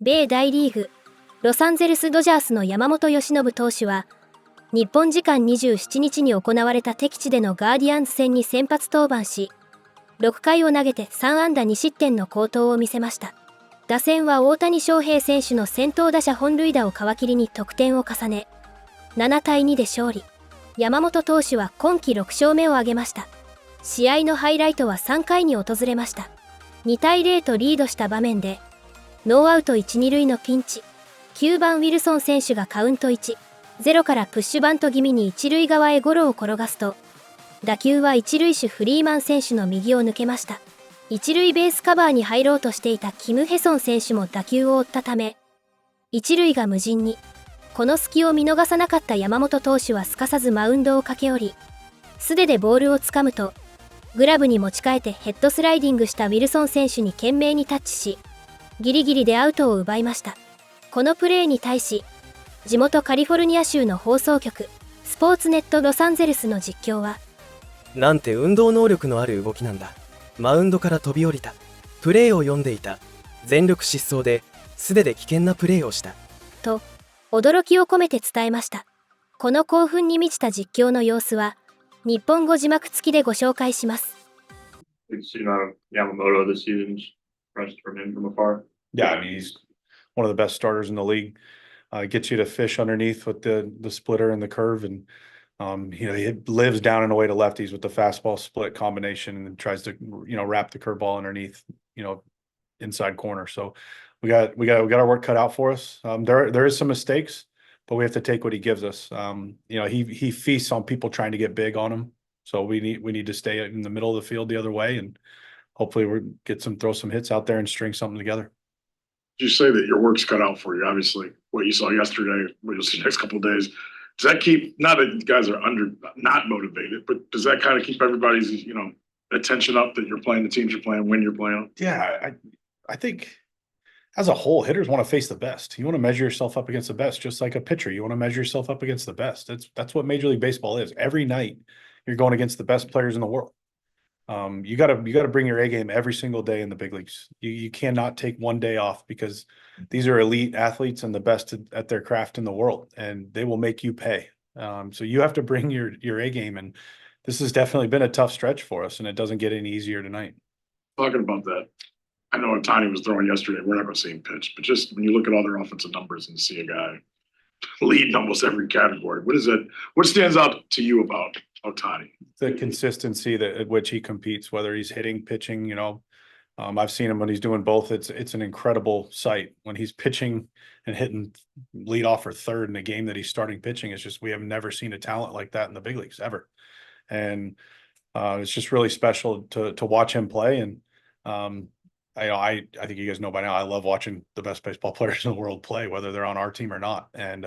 米大リーグ、ロサンゼルスドジャースの山本由伸投手は、日本時間27日に行われた敵地でのガーディアンズ戦に先発登板し、6回を投げて3安打2失点の好投を見せました。打線は大谷翔平選手の先頭打者本塁打を皮切りに得点を重ね、7対2で勝利。山本投手は今季6勝目を挙げました。試合のハイライトは3回に訪れました。2対0とリードした場面で、ノーアウト1、2塁のピンチ、9番ウィルソン選手がカウント1、0からプッシュバント気味に一塁側へゴロを転がすと、打球は一塁手フリーマン選手の右を抜けました。一塁ベースカバーに入ろうとしていたキム・ヘソン選手も打球を追ったため、一塁が無人に。この隙を見逃さなかった山本投手はすかさずマウンドを駆け下り、素手でボールをつかむと、グラブに持ち替えてヘッドスライディングしたウィルソン選手に懸命にタッチし、ギリギリでアウトを奪いました。このプレーに対し、地元カリフォルニア州の放送局、スポーツネットロサンゼルスの実況は、なんて運動能力のある動きなんだ。マウンドから飛び降りた。プレーを読んでいた。全力疾走で、素手で危険なプレーをした。と、驚きを込めて伝えました。この興奮に満ちた実況の様子は、日本語字幕付きでご紹介します。Yamamoto this season, impressed from him from afar. Yeah, I mean, he's one of the best starters in the league. Gets you to fish underneath with the splitter and the curve, and he lives down and away to lefties with the fastball split combination, and then tries to wrap the curveball underneath inside corner. So we got our work cut out for us. There is some mistakes, but we have to take what he gives us. He feasts on people trying to get big on him, so we need to stay in the middle of the field the other way, and hopefully throw some hits out there and string something together. You say that your work's cut out for you. Obviously, what you saw yesterday, what you'll see next couple of days. Does that keep? Not that you guys are not motivated, but does that kind of keep everybody's attention up that you're playing the teams you're playing when you're playing? Yeah, I think as a whole, hitters want to face the best. You want to measure yourself up against the best, just like a pitcher. You want to measure yourself up against the best. That's what Major League Baseball is. Every night, you're going against the best players in the world. You got to bring your A game every single day in the big leagues. You cannot take one day off, because these are elite athletes and the best at their craft in the world, and they will make you pay. So you have to bring your A game, and this has definitely been a tough stretch for us, and it doesn't get any easier tonight. Talking about that, I know Ohtani was throwing yesterday. We're not going to see him pitch, but just when you look at all their offensive numbers and see a guy leading almost every category, what stands out to you about Ohtani? The consistency at which he competes, whether he's hitting, pitching, I've seen him when he's doing both. It's an incredible sight when he's pitching and hitting lead off or third in a game that he's starting pitching. It's just, we have never seen a talent like that in the big leagues ever. And it's just really special to watch him play. And I think you guys know by now, I love watching the best baseball players in the world play, whether they're on our team or not. And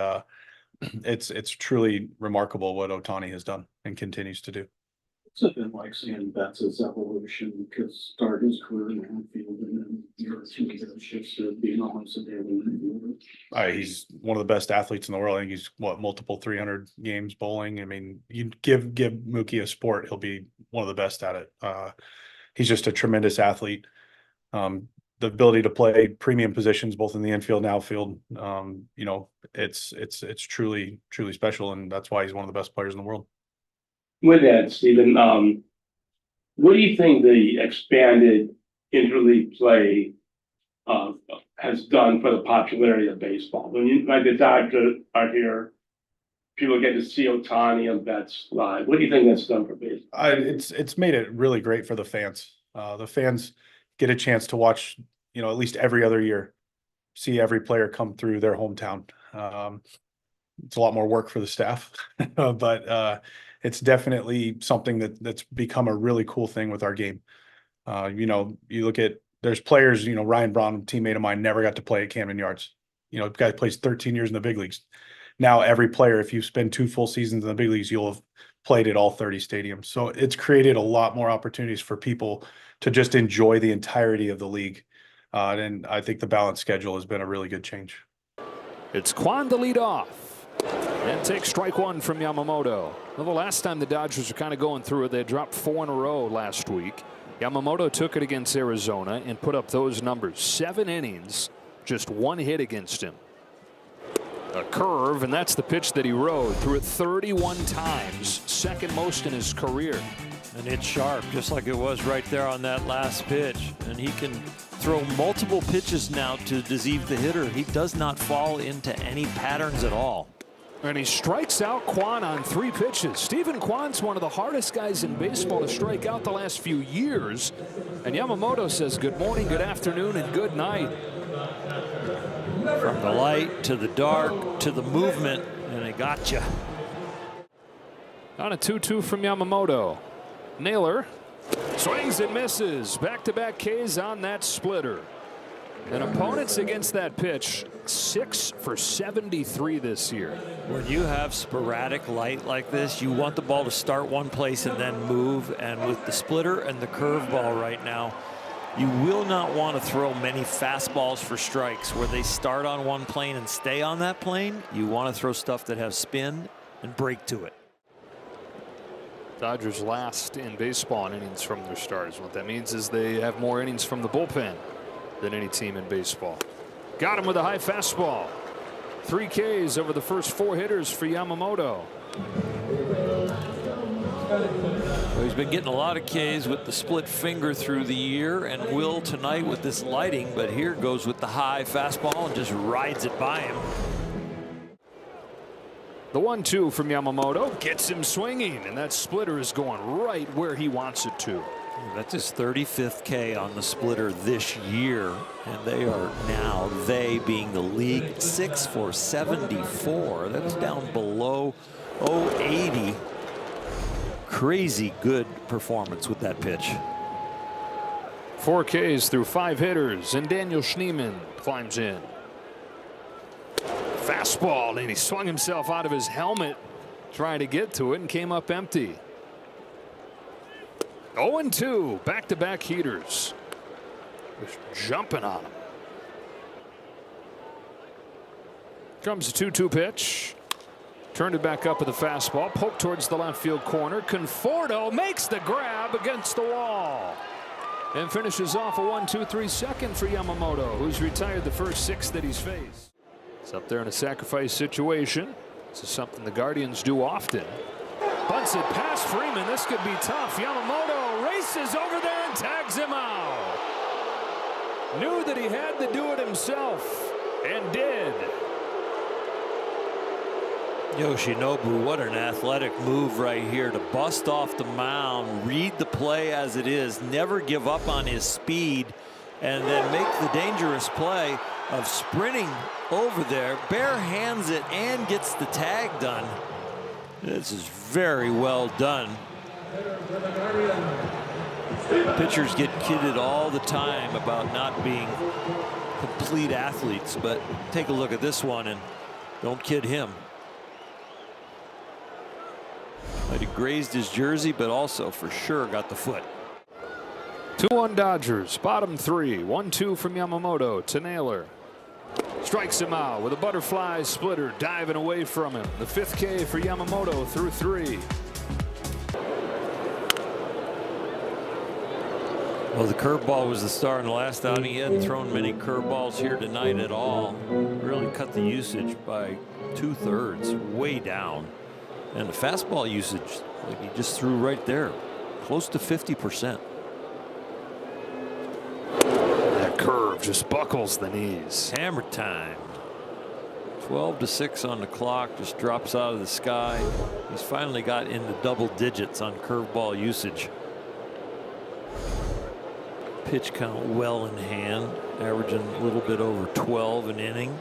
it's truly remarkable what Ohtani has done and continues to do. What's it been like seeing Betts' evolution? Because start his career in the outfield, and then your team shifts to being almost a daily infielder. He's one of the best athletes in the world. I think he's multiple 300 games bowling. I mean, you give Mookie a sport, he'll be one of the best at it. He's just a tremendous athlete. The ability to play premium positions both in the infield and outfield, it's truly special, and that's why he's one of the best players in the world. With that, Stephen, what do you think the expanded interleague play has done for the popularity of baseball? When the Dodgers are here, people get to see Ohtani and Betts live. What do you think that's done for baseball? It's made it really great for the fans. The fans get a chance to watch, at least every other year, see every player come through their hometown. It's a lot more work for the staff, but it's definitely something that's become a really cool thing with our game. You look at, there's players, Ryan Braun, a teammate of mine, never got to play at Camden Yards. The guy plays 13 years in the big leagues. Now every player, if you spend 2 full seasons in the big leagues, you'll have played at all 30 stadiums. So it's created a lot more opportunities for people to just enjoy the entirety of the league. And I think the balanced schedule has been a really good change. It's Kwan to lead off and take strike one from Yamamoto. Well, the last time the Dodgers were kind of going through it, they dropped 4 in a row last week. Yamamoto took it against Arizona and put up those numbers. 7 innings, just one hit against him. A curve, and that's the pitch that he rode. Threw it 31 times, second most in his career. And it's sharp, just like it was right there on that last pitch. And he can throw multiple pitches now to deceive the hitter. He does not fall into any patterns at all. And he strikes out Kwan on 3 pitches. Stephen Kwan's one of the hardest guys in baseball to strike out the last few years. And Yamamoto says good morning, good afternoon, and good night. From the light to the dark to the movement, and it got you. On a 2-2 from Yamamoto. Naylor swings and misses. Back-to-back Ks on that splitter. And opponents against that pitch, 6 for 73 this year. When you have sporadic light like this, you want the ball to start one place and then move. And with the splitter and the curveball right now, you will not want to throw many fastballs for strikes where they start on one plane and stay on that plane. You want to throw stuff that has spin and break to it. Dodgers last in baseball in innings from their starters. What that means is they have more innings from the bullpen than any team in baseball. Got him with a high fastball. 3 Ks over the first 4 hitters for Yamamoto. Well, he's been getting a lot of Ks with the split finger through the year, and will tonight with this lighting, but here goes with the high fastball and just rides it by him. The 1-2 from Yamamoto gets him swinging, and that splitter is going right where he wants it to. That's his 35th K on the splitter this year, and they are now, they being the league, 6 for 74. That's down below 080. Crazy good performance with that pitch. 4 Ks through 5 hitters, and Daniel Schneemann climbs in. Fastball, and he swung himself out of his helmet trying to get to it and came up empty. 0-2, back-to-back heaters. Just jumping on him. Comes the 2-2 pitch. Turned it back up with a fastball, poked towards the left field corner. Conforto makes the grab against the wall and finishes off a 1-2-3 second for Yamamoto, who's retired the first 6 that he's faced. It's up there in a sacrifice situation. This is something the Guardians do often. Bunts it past Freeman. This could be tough. Yamamoto races over there and tags him out. Knew that he had to do it himself, and did. Yoshinobu, what an athletic move right here to bust off the mound, read the play as it is, never give up on his speed, and then make the dangerous play of sprinting over there, bare hands it, and gets the tag done. This is very well done. Pitchers get kidded all the time about not being complete athletes, but take a look at this one and don't kid him. Might have grazed his jersey, but also for sure got the foot. 2-1 Dodgers, bottom 3. 1-2 from Yamamoto to Naylor. Strikes him out with a butterfly splitter, diving away from him. The 5th K for Yamamoto through 3. Well, the curveball was the star in the last outing. He hadn't thrown many curveballs here tonight at all. Really cut the usage by 2/3, way down. And the fastball usage, like he just threw right there, close to 50%. That curve just buckles the knees. Hammer time. 12-6 on the clock, just drops out of the sky. He's finally got into double digits on curveball usage. Pitch count well in hand, averaging a little bit over 12 an inning.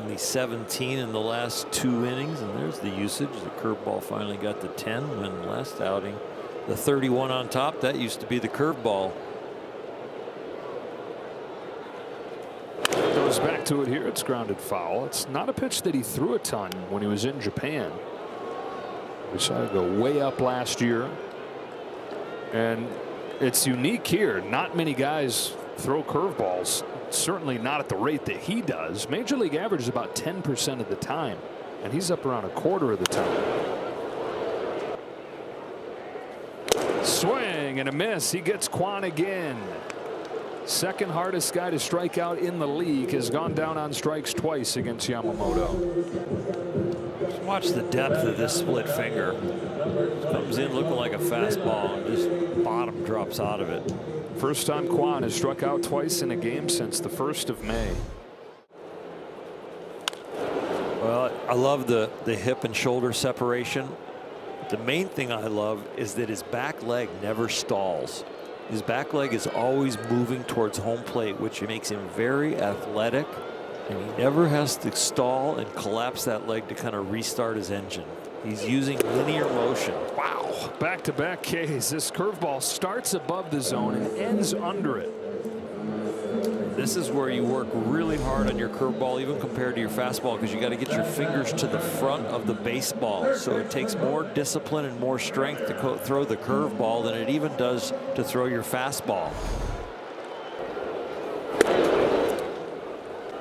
Only 17 in the last 2 innings, and there's the usage. The curveball finally got to 10 when last outing. The 31 on top, that used to be the curveball. Goes back to it here. It's grounded foul. It's not a pitch that he threw a ton when he was in Japan. We saw it go way up last year. And it's unique here. Not many guys throw curveballs. Certainly not at the rate that he does. Major League average is about 10% of the time, and he's up around a quarter of the time. Swing and a miss. He gets Kwan again. Second hardest guy to strike out in the league, has gone down on strikes twice against Yamamoto. Just watch the depth of this split finger. Comes in looking like a fastball and just bottom drops out of it. First time Kwan has struck out twice in a game since the 1st of May. Well, I love the hip and shoulder separation. The main thing I love is that his back leg never stalls. His back leg is always moving towards home plate, which makes him very athletic, and he never has to stall and collapse that leg to kind of restart his engine. He's using linear motion. Wow, back-to-back Ks. This curveball starts above the zone and ends under it. This is where you work really hard on your curveball, even compared to your fastball, because you got to get your fingers to the front of the baseball. So it takes more discipline and more strength to throw the curveball than it even does to throw your fastball.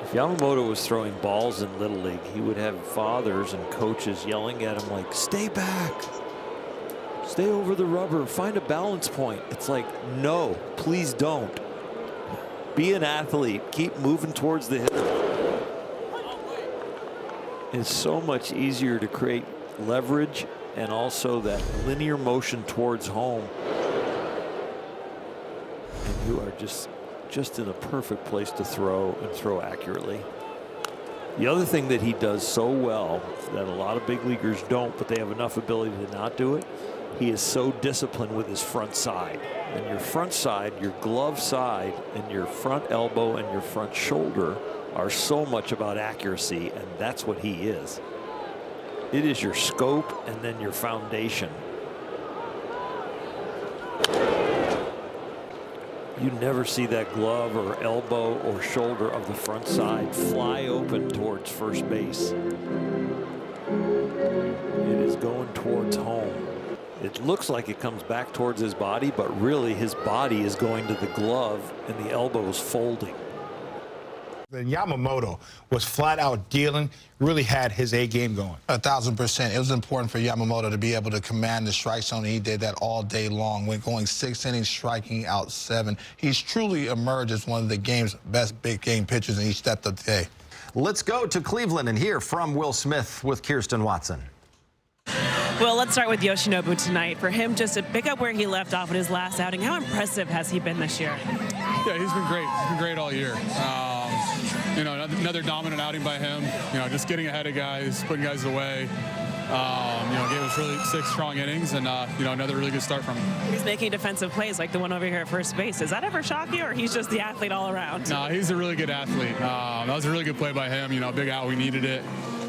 If Yamamoto was throwing balls in Little League, he would have fathers and coaches yelling at him like, "Stay back, stay over the rubber, find a balance point." It's like, no, please don't. Be an athlete. Keep moving towards the hitter. It's so much easier to create leverage and also that linear motion towards home. And you are just in a perfect place to throw and throw accurately. The other thing that he does so well that a lot of big leaguers don't, but they have enough ability to not do it, he is so disciplined with his front side. And your front side, your glove side, and your front elbow and your front shoulder are so much about accuracy, and that's what he is. It is your scope and then your foundation. You never see that glove or elbow or shoulder of the front side fly open towards first base. It is going towards home. It looks like it comes back towards his body, but really his body is going to the glove and the elbow is folding. Then Yamamoto was flat out dealing, really had his A game going. 1,000%. It was important for Yamamoto to be able to command the strike zone. He did that all day long. Went going 6 innings, striking out 7. He's truly emerged as one of the game's best big game pitchers, and he stepped up today. Let's go to Cleveland and hear from Will Smith with Kirsten Watson. Well, let's start with Yoshinobu tonight. For him just to pick up where he left off in his last outing, how impressive has he been this year? Yeah, he's been great. He's been great all year. You know, another dominant outing by him. You know, just getting ahead of guys, putting guys away. You know, gave us really 6 strong innings, and you know, another really good start from him. He's making defensive plays like the one over here at first base. Does that ever shock you, or he's just the athlete all around? No, he's a really good athlete. That was a really good play by him. You know, big out, we needed it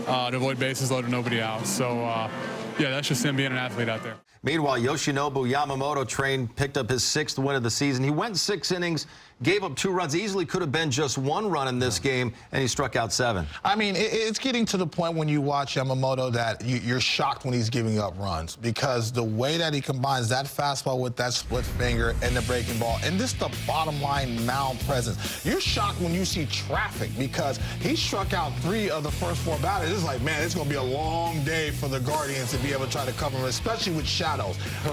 to avoid bases loaded, nobody out. So yeah, that's just him being an athlete out there. Meanwhile, Yoshinobu Yamamoto picked up his 6th win of the season. He went 6 innings, gave up 2 runs. Easily could have been just 1 run in this game, and he struck out 7. I mean, it's getting to the point when you watch Yamamoto that you're shocked when he's giving up runs, because the way that he combines that fastball with that split finger and the breaking ball, and just the bottom line mound presence. You're shocked when you see traffic, because he struck out 3 of the first 4 batters. It's like, man, it's going to be a long day for the Guardians to be able to try to cover him, especially with shadows.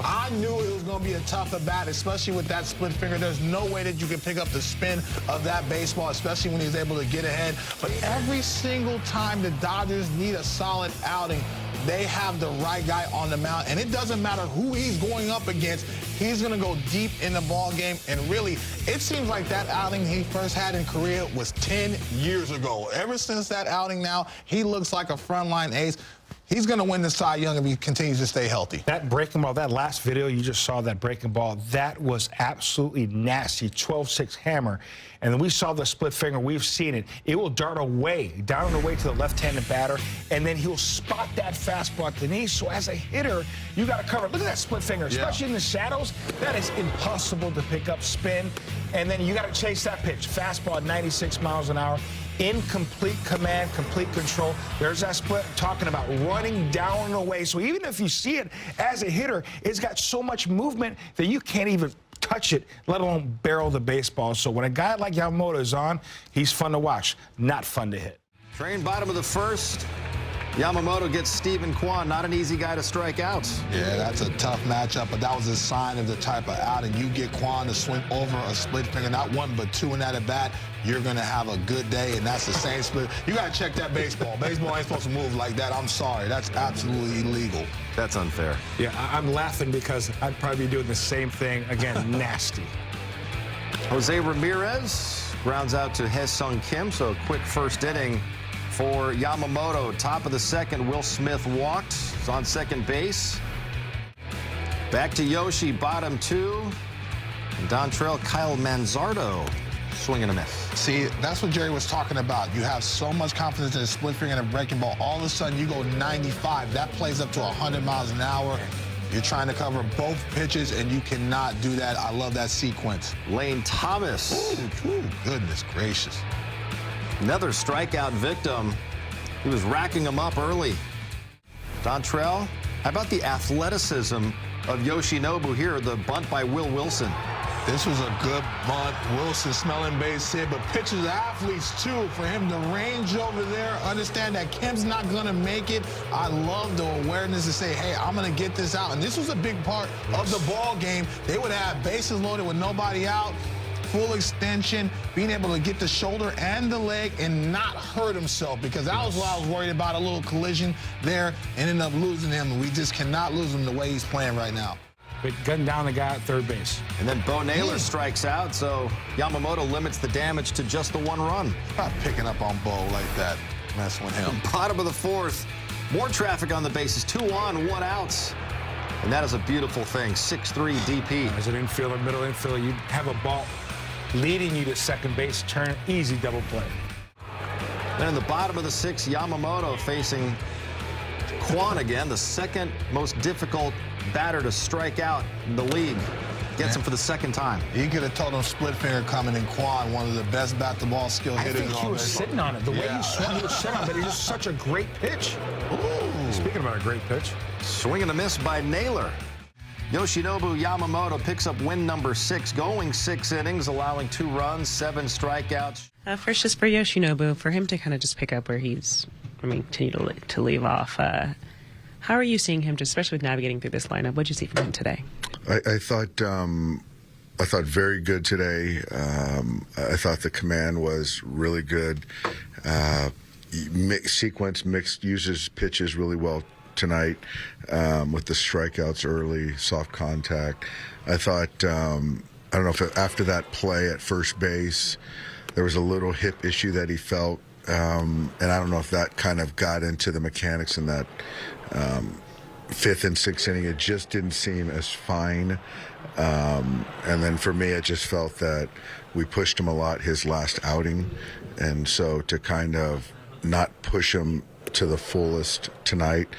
I knew it was going to be a tough at bat, especially with that split finger. There's no way that you can pick up the spin of that baseball, especially when he's able to get ahead. But every single time the Dodgers need a solid outing, they have the right guy on the mound, and it doesn't matter who he's going up against. He's going to go deep in the ball game, and really, it seems like that outing he first had in Korea was 10 years ago. Ever since that outing now, he looks like a frontline ace. He's going to win the Cy Young if he continues to stay healthy. That breaking ball, that last video you just saw, that breaking ball, that was absolutely nasty, 12-6 hammer. And then we saw the split finger. We've seen it. It will dart away, down and away to the left-handed batter, and then he'll spot that fastball at the knee. So as a hitter, you got to cover. Look at that split finger, especially in the shadows. That is impossible to pick up spin. And then you got to chase that pitch. Fastball at 96 miles an hour. In complete command, complete control. There's that split, talking about running down and away. So even if you see it as a hitter, it's got so much movement that you can't even touch it, let alone barrel the baseball. So when a guy like Yamamoto is on, he's fun to watch, not fun to hit. Train bottom of the 1st. Yamamoto gets Stephen Kwan, not an easy guy to strike out. Yeah, that's a tough matchup, but that was a sign of the type of outing. You get Kwan to swing over a split finger, not one, but two in that at bat, you're going to have a good day, and that's the same split. You got to check that baseball. Baseball ain't supposed to move like that. I'm sorry. That's absolutely illegal. That's unfair. Yeah, I'm laughing because I'd probably be doing the same thing. Again, nasty. Jose Ramirez grounds out to Hae-Sung Kim, so a quick first inning for Yamamoto. Top of the second, Will Smith walked. He's on second base. Back to Yoshi, bottom two. And Dontrell, Kyle Manzardo, swing and a miss. See, that's what Jerry was talking about. You have so much confidence in a split finger and a breaking ball. All of a sudden, you go 95. That plays up to 100 miles an hour. You're trying to cover both pitches, and you cannot do that. I love that sequence. Lane Thomas. Ooh, goodness gracious. Another strikeout victim. He was racking them up early. Dontrell, how about the athleticism of Yoshinobu here? The bunt by Will Wilson. This was a good bunt. Wilson smelling base hit, but pitchers are athletes too. For him to range over there, understand that Kim's not going to make it. I love the awareness to say, hey, I'm going to get this out. And this was a big part of the ball game. They would have bases loaded with nobody out, full extension, being able to get the shoulder and the leg and not hurt himself, because that was what I was worried about, a little collision there, and ended up losing him. We just cannot lose him the way he's playing right now. But gunning down the guy at third base. And then Bo Naylor strikes out, so Yamamoto limits the damage to just the one run. Not picking up on Bo like that, messing with him. Bottom of the fourth, more traffic on the bases, 2 on, 1 out. And that is a beautiful thing, 6'3" DP. As an infielder, middle infielder, you have a ball leading you to second base, turn, easy double play. Then in the bottom of the sixth, Yamamoto facing Kwan again, the second most difficult batter to strike out in the league. Gets him for the second time. He could have told him split finger coming in. Kwan, one of the best bat-to-ball skill hitters. I think he was sitting on it. The way he swung, he was sitting on it. It was such a great pitch. Ooh. Speaking about a great pitch. Swing and a miss by Naylor. Yoshinobu Yamamoto picks up win number 6, going 6 innings, allowing 2 runs, 7 strikeouts. First, just for Yoshinobu, for him to kind of just pick up where he's, continue to leave off. How are you seeing him, just especially with navigating through this lineup? What did you see from him today? I thought very good today. I thought the command was really good. Uses pitches really well tonight with the strikeouts early, soft contact. I thought, I don't know if after that play at first base, there was a little hip issue that he felt, and I don't know if that kind of got into the mechanics in that 5th and 6th inning. It just didn't seem as fine. And then for me, I just felt that we pushed him a lot his last outing, and so to kind of not push him to the fullest tonight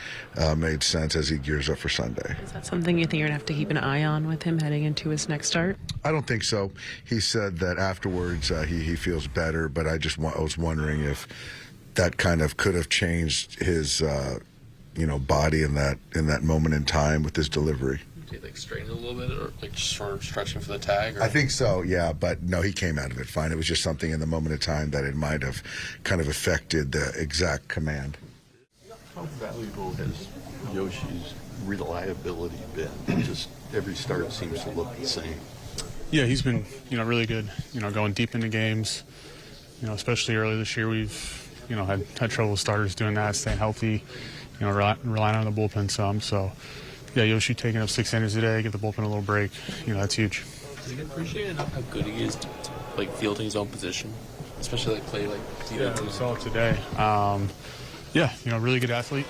made sense as he gears up for Sunday. Is that something you think you're going to have to keep an eye on with him heading into his next start? I don't think so. He said that afterwards he feels better, but I was wondering if that kind of could have changed his body in that moment in time with his delivery. Did he strain it a little bit, or sort of stretching for the tag? Or? I think so, yeah, but no, he came out of it fine. It was just something in the moment of time that it might have kind of affected the exact command. How valuable has Yoshi's reliability been? Just every start seems to look the same. Yeah, he's been, really good. Going deep into games. Especially early this year, we've, had trouble with starters doing that, staying healthy. Relying on the bullpen some. So, yeah, Yoshi taking up 6 innings today, give the bullpen a little break. That's huge. Do you appreciate how good he is, fielding his own position, especially play Yeah, we saw it today. Really good athlete.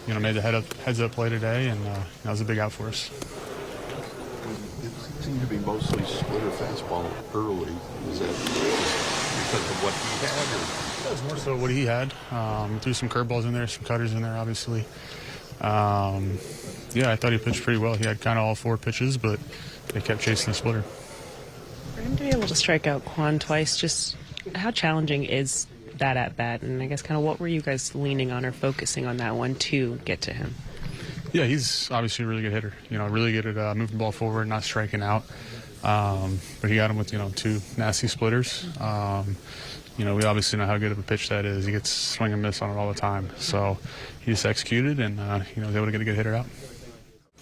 Made the heads-up play today, and that was a big out for us. It seemed to be mostly splitter fastball early. Was that because of what he had? Or? That was more so what he had. Threw some curveballs in there, some cutters in there, obviously. I thought he pitched pretty well. He had kind of all 4 pitches, but they kept chasing the splitter. For him to be able to strike out Kwan twice, just how challenging is that at bat? And I guess kind of what were you guys leaning on or focusing on that one to get to him? Yeah, he's obviously a really good hitter. Really good at moving the ball forward, not striking out. But he got him with, two nasty splitters. We obviously know how good of a pitch that is. He gets swing and miss on it all the time. So he just executed and, was able to get a good hitter out.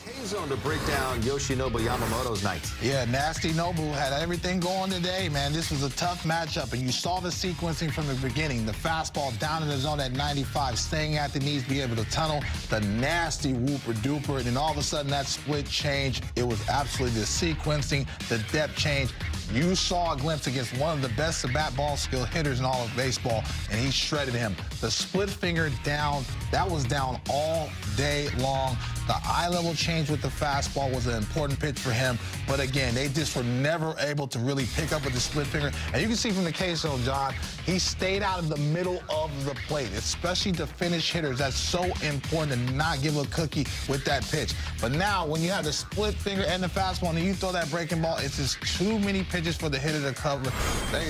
K-Zone to break down Yoshinobu Yamamoto's night. Yeah, Nasty Nobu had everything going today, man. This was a tough matchup, and you saw the sequencing from the beginning. The fastball down in the zone at 95, staying at the knees, be able to tunnel. The nasty whooper-duper, and then all of a sudden that split change. It was absolutely the sequencing, the depth change. You saw a glimpse against one of the best bat ball skill hitters in all of baseball, and he shredded him. The split finger down, that was down all day long. The eye level change with the fastball was an important pitch for him. But again, they just were never able to really pick up with the split finger. And you can see from the K-Zone, John, he stayed out of the middle of the plate, especially to finish hitters. That's so important to not give a cookie with that pitch. But now, when you have the split finger and the fastball, and you throw that breaking ball, it's just too many pitches for the hitter to cover.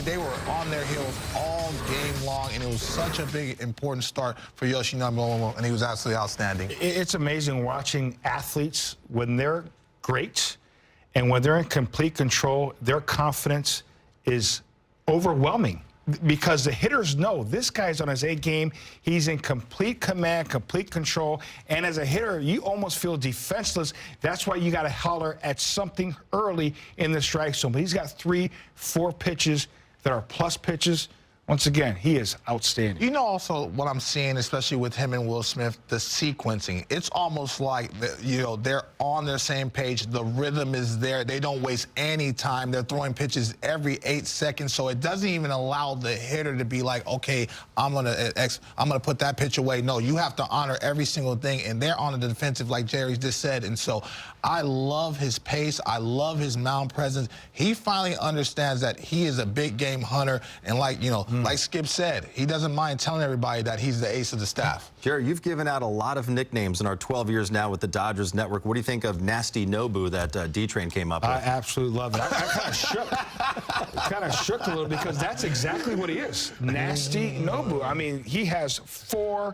They were on their heels all game long, and it was such a big, important start for Yoshinobu, and he was absolutely outstanding. It's amazing watching athletes when they're great and when they're in complete control, their confidence is overwhelming because the hitters know this guy's on his A game. He's in complete command, complete control. And as a hitter, you almost feel defenseless. That's why you got to holler at something early in the strike zone. But he's got 3-4 pitches that are plus pitches. Once again, he is outstanding. You know also what I'm seeing, especially with him and Will Smith, the sequencing. It's almost like, they're on their same page. The rhythm is there. They don't waste any time. They're throwing pitches every 8 seconds, so it doesn't even allow the hitter to be like, okay, I'm gonna put that pitch away. No, you have to honor every single thing, and they're on the defensive, like Jerry just said. And so I love his pace. I love his mound presence. He finally understands that he is a big game hunter, and like Skip said, he doesn't mind telling everybody that he's the ace of the staff. Jerry, you've given out a lot of nicknames in our 12 years now with the Dodgers Network. What do you think of Nasty Nobu that D-Train came up with? I absolutely love it. I kind of shook. Kind of shook a little because that's exactly what he is. Nasty Nobu. I mean, he has 4+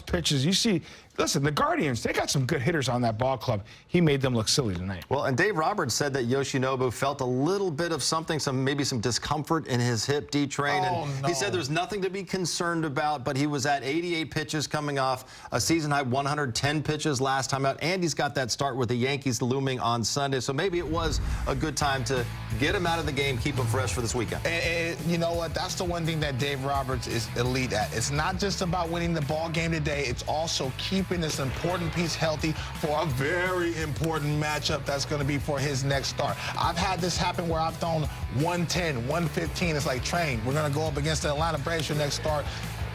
pitches. You see, listen, the Guardians, they got some good hitters on that ball club. He made them look silly tonight. Well, and Dave Roberts said that Yoshinobu felt a little bit of something, maybe some discomfort in his hip, D-Train. And he said there's nothing to be concerned about, but he was at 88 pitches coming off a season-high 110 pitches last time out. And he's got that start with the Yankees looming on Sunday. So maybe it was a good time to get him out of the game, keep him fresh for this weekend. And you know what? That's the one thing that Dave Roberts is elite at. It's not just about winning the ball game today. It's also keeping this important piece healthy for a very important matchup that's going to be for his next start. I've had this happen where I've thrown 110, 115. It's like, Train, we're going to go up against the Atlanta Braves your next start.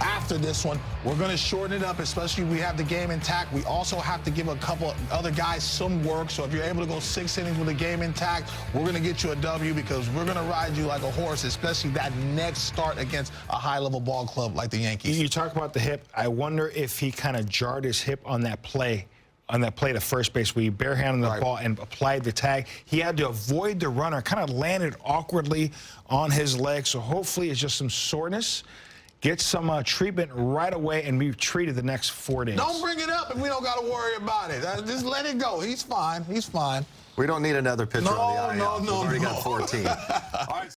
After this one, we're going to shorten it up, especially if we have the game intact. We also have to give a couple other guys some work. So if you're able to go 6 innings with the game intact, we're going to get you a W because we're going to ride you like a horse, especially that next start against a high-level ball club like the Yankees. You talk about the hip. I wonder if he kind of jarred his hip on that play to first base where he barehanded the ball and applied the tag. He had to avoid the runner, kind of landed awkwardly on his leg. So hopefully it's just some soreness. Get some treatment right away and be treated the next 4 days. Don't bring it up if we don't got to worry about it. Just let it go. He's fine. He's fine. We don't need another pitcher on the IL. No. We've already got 14. All right.